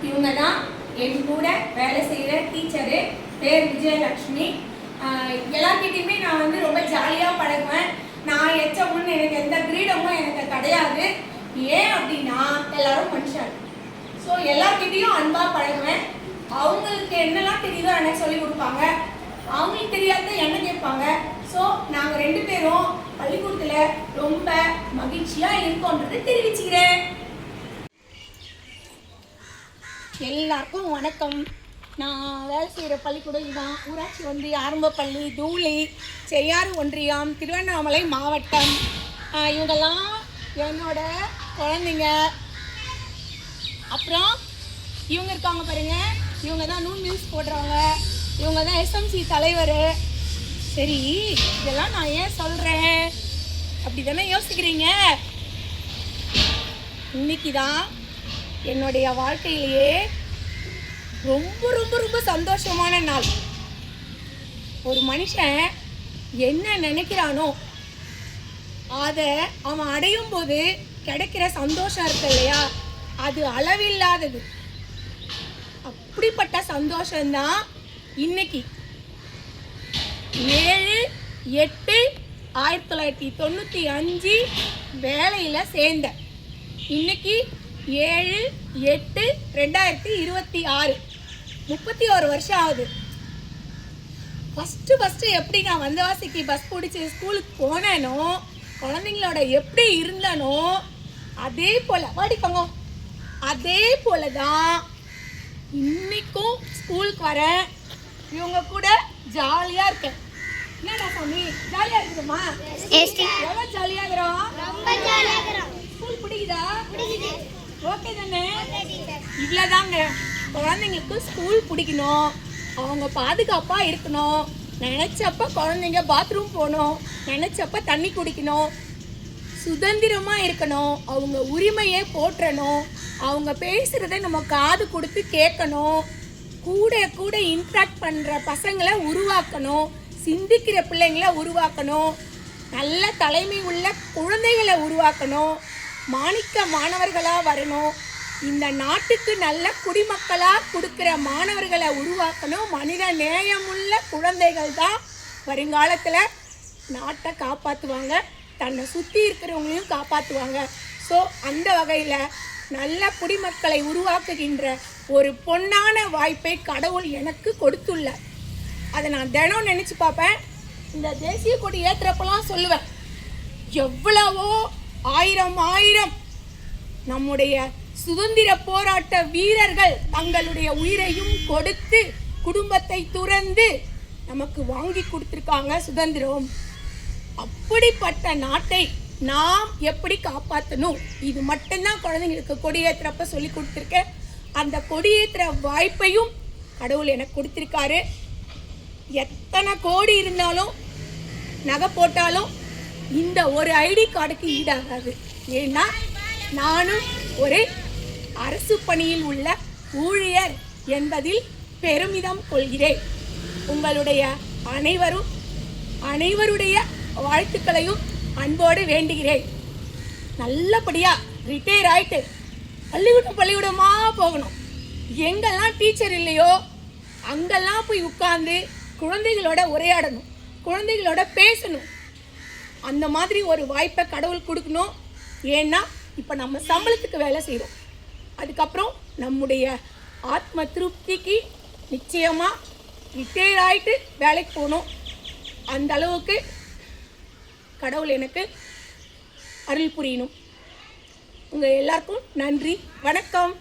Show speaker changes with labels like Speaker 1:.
Speaker 1: இவங்க தான் என் கூட வேலை செய்கிற டீச்சரு, பேர் விஜயலக்ஷ்மி. எல்லார்கிட்டையுமே நான் வந்து ரொம்ப ஜாலியாக பழகுவேன். நான் எச்சமுன்னு எனக்கு எந்த கிரீடமும் எனக்கு கிடையாது. ஏன் அப்படின்னா எல்லாரும் மனுஷன். ஸோ எல்லார்கிட்டையும் அன்பாக பழகுவேன். அவங்களுக்கு என்னெல்லாம் தெரியுதோ எனக்கு சொல்லி கொடுப்பாங்க, அவங்களுக்கு தெரியாத என்ன கேட்பாங்க. ஸோ நாங்கள் 2 பேரும் பள்ளிக்கூடத்தில் ரொம்ப மகிழ்ச்சியாக இருக்கோன்றது தெரிவிச்சுக்கிறேன். எல்லாருக்கும் வணக்கம். நான் வேலை செய்கிற பள்ளிக்கூடம் இதுதான். ஊராட்சி ஒன்றிய ஆரம்ப பள்ளி, தூளி, செய்யாறு ஒன்றியம், திருவண்ணாமலை மாவட்டம். இவங்கெல்லாம் என்னோட குழந்தைங்க. அப்புறம் இவங்க இருக்காங்க பாருங்க, இவங்க தான் நூல் நியூஸ் போடுறவங்க, இவங்க தான் எஸ்எம்சி தலைவர். சரி, இதெல்லாம் நான் ஏன் சொல்கிறேன் அப்படி தானே யோசிக்கிறீங்க? இன்னைக்கு தான் என்னுடைய வாழ்க்கையிலேயே ரொம்ப ரொம்ப ரொம்ப சந்தோஷமான நாள். ஒரு மனுஷன் என்ன நினைக்கிறானோ அதை அவன் அடையும் போது கிடைக்கிற சந்தோஷம் இருக்கு இல்லையா, அது அளவில்லாதது. அப்படிப்பட்ட சந்தோஷம்தான் இன்னைக்கு 7/8/1995 வேலையில் சேர்ந்தேன். இன்னைக்கு 7/8/2026 31 வருஷம் ஆகுது. ஃபஸ்ட்டு எப்படி நான் வந்தவாசிக்கு பஸ் பிடிச்சி ஸ்கூலுக்கு போனேனோ, குழந்தைங்களோட எப்படி இருந்தனோ அதே போல் வாடிக்கோங்க, அதே போல தான் இன்னைக்கும் ஸ்கூலுக்கு வரேன். இவங்க கூட ஜாலியாக இருக்கேன். என்னடா சாமி, ஜாலியாக இருக்குதுமா? எவ்வளோ ஜாலியாக இருக்கிறோம்? ஸ்கூல் பிடிக்குதா? ஓகே தானே? இவ்வளோதாங்க. குழந்தைங்களுக்கு ஸ்கூல் பிடிக்கணும், அவங்க பாதுகாப்பாக இருக்கணும், நினச்சப்ப குழந்தைங்க பாத்ரூம் போகணும், நினச்சப்ப தண்ணி குடிக்கணும், சுதந்திரமாக இருக்கணும், அவங்க உரிமையை போற்றணும், அவங்க பேசுகிறத நம்ம காது கொடுத்து கேட்கணும், கூட இன்ட்ராக்ட் பண்ணுற பசங்களை உருவாக்கணும், சிந்திக்கிற பிள்ளைங்களை உருவாக்கணும், நல்ல தலைமை உள்ள குழந்தைகளை உருவாக்கணும், மாணிக்க மாணவர்களாக வரணும், இந்த நாட்டுக்கு நல்ல குடிமக்களாக கொடுக்குற மாணவர்களை உருவாக்கணும். மனித நேயமுள்ள குழந்தைகள் தான் வருங்காலத்தில் நாட்டை காப்பாற்றுவாங்க, தன்னை சுற்றி இருக்கிறவங்களையும் காப்பாற்றுவாங்க. ஸோ அந்த வகையில் நல்ல குடிமக்களை உருவாக்குகின்ற ஒரு பொன்னான வாய்ப்பை கடவுள் எனக்கு கொடுத்துள்ளார். அதை நான் தினம் நினச்சி பார்ப்பேன். இந்த தேசிய கொடி ஏற்றுறப்பெல்லாம் சொல்லுவேன், எவ்வளவோ ஆயிரம் நம்முடைய சுதந்திர போராட்ட வீரர்கள் தங்களுடைய உயிரையும் கொடுத்து குடும்பத்தை துறந்து நமக்கு வாங்கி கொடுத்துருக்காங்க சுதந்திரம். அப்படிப்பட்ட நாட்டை நாம் எப்படி காப்பாற்றணும், இது மட்டும்தான் குழந்தைங்களுக்கு கொடியேற்றுறப்ப சொல்லி கொடுத்துருக்கேன். அந்த கொடியேற்றுற வாய்ப்பையும் கடவுள் எனக்கு கொடுத்துருக்காரு. எத்தனை கோடி இருந்தாலும் நகை போட்டாலும் இந்த ஒரு ஐடி கார்டுக்கு ஈடாகாது. ஏன்னா நானும் ஒரு அரசு பணியில் உள்ள ஊழியர் என்பதில் பெருமிதம் கொள்கிறேன். உங்களுடைய அனைவருடைய வாழ்த்துக்களையும் அன்போடு வேண்டுகிறேன். நல்லபடியாக ரிட்டையர் ஆகிட்டு பள்ளிக்கூடமாக போகணும். எங்கெல்லாம் டீச்சர் இல்லையோ அங்கெல்லாம் போய் உட்கார்ந்து குழந்தைகளோட உரையாடணும், குழந்தைகளோட பேசணும். அந்த மாதிரி ஒரு வாய்ப்பை கடவுள் கொடுக்கணும். ஏன்னா இப்போ நம்ம சம்பளத்துக்கு வேலை செய்கிறோம், அதுக்கப்புறம் நம்முடைய ஆத்ம திருப்திக்கு நிச்சயமாக ரிட்டையர் ஆகிட்டு வேலைக்கு போகணும். அந்த அளவுக்கு கடவுள் எனக்கு அருள் புரியணும். உங்கள் எல்லாருக்கும் நன்றி, வணக்கம்.